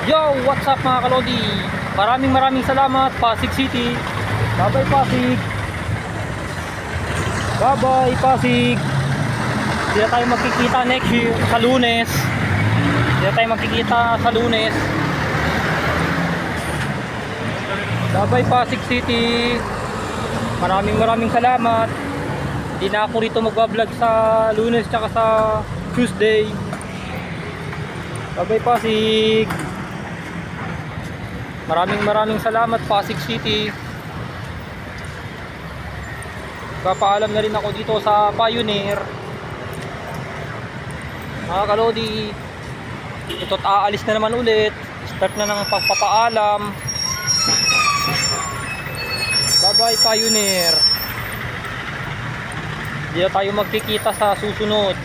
Yo, what's up mga kalodi? Maraming salamat, Pasig City. Bye bye Pasig. Bye bye Pasig. Hindi na tayo magkikita next year sa Lunes. Hindi na tayo magkikita sa Lunes. Bye bye Pasig City. Maraming salamat. Hindi na ako rito magbablog sa Lunes tsaka sa Tuesday. Bye bye Pasig. Maraming salamat Pasig City. Papaalam na rin ako dito sa Pioneer. Mga kalodi, ito't aalis na naman ulit. Start na ng pagpapaalam. Bye bye Pioneer. Hindi na tayo magkikita sa susunod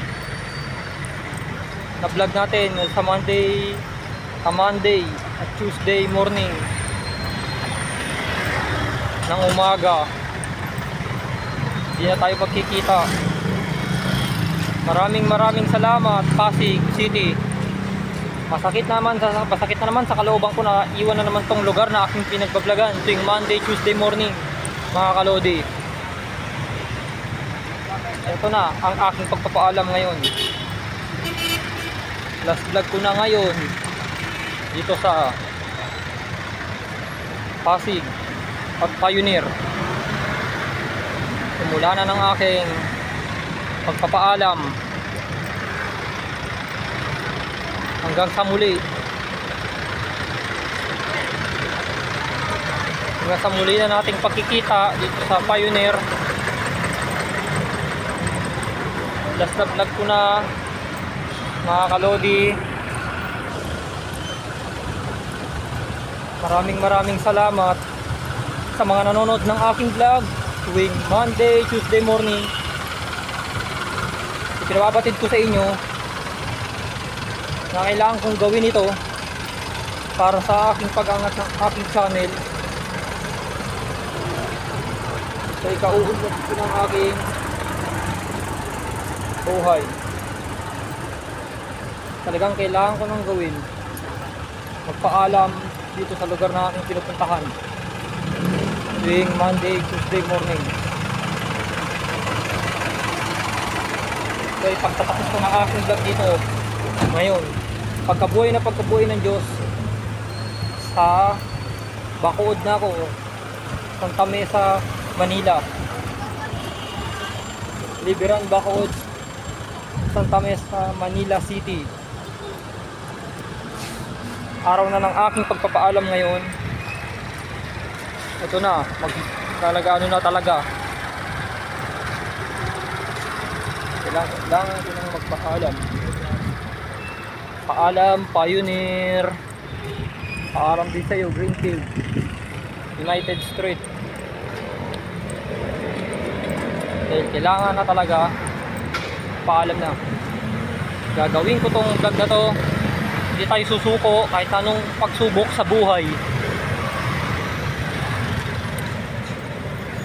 na vlog natin sa Monday at Tuesday morning ng umaga. Hindi na tayo magkikita. Maraming salamat Pasig City. Masakit na naman sa kalooban ko na iwan na naman tong lugar na aking pinagbablagan tuwing Monday, Tuesday morning mga kalodi. Ito na ang aking pagpapaalam ngayon. Last vlog ko na ngayon dito sa Pasig at Pioneer. Simula na ng aking pagpapaalam. Hanggang sa muli. Hanggang sa muli na nating pagkikita dito sa Pioneer. Last na vlog ko na mga kalodi. Maraming salamat sa mga nanonood ng aking vlog tuwing Monday, Tuesday morning. Pinababatid ko sa inyo na kailangan kong gawin ito para sa aking pag-angat ng aking channel. So ikauunlad ko ng aking buhay. Talagang kailangan ko nang gawin. Magpaalam dito sa lugar na aking pinupuntahan tuwing Monday, Tuesday morning. So ipagtatapos ko ng aking vlog dito ngayon. Pagkabuhay ng Diyos sa Bacood na ako, Santa Mesa, Manila. Liberan Bacood, Santa Mesa, Manila City. Araw na ng aking pagpapaalam ngayon. Ito na, talaga. Kailangan ko nang magpaalam. Paalam, Pioneer. Paalam din sa'yo, Greenfield, United Street. Dahil kailangan na talaga paalam na. Gagawin ko tong vlog na to. Hindi tayo susuko kahit anong pagsubok sa buhay.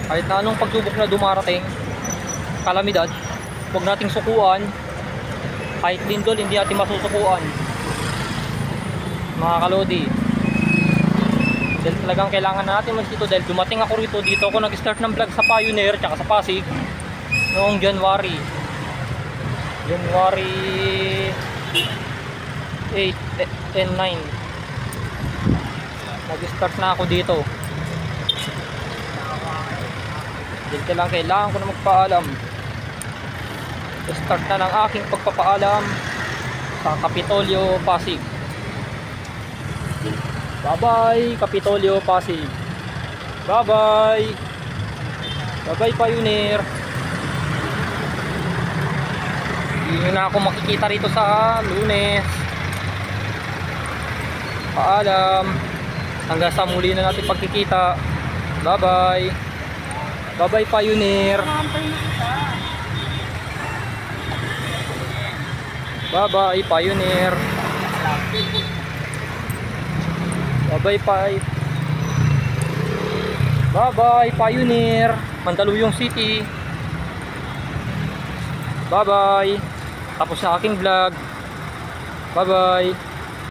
Kahit na anong pagsubok na dumarating, kalamidad, huwag nating sukuan. Kahit lindol, hindi natin masusukuan mga kalodi. Dahil talagang kailangan natin mas dito. Dahil dumating ako rito, dito ako nag-start ng vlog sa Pioneer tsaka sa Pasig noong January 8 and 9. Nag-start na ako dito. Dahil kailangan ko na magpaalam. Start na ng aking pagpapaalam sa Kapitolyo, Pasig. Bye bye Kapitolyo, Pasig. Bye bye. Bye bye Pioneer. Hindi na ako makikita rito sa Lunes. Paalam. Hanggang sa muli na natin pagkikita. Bye bye. Bye bye Pioneer. Bye bye Pioneer. Bye bye Bye bye Pioneer, Mandaluyong City. Bye bye. Tapos na aking vlog. Bye bye.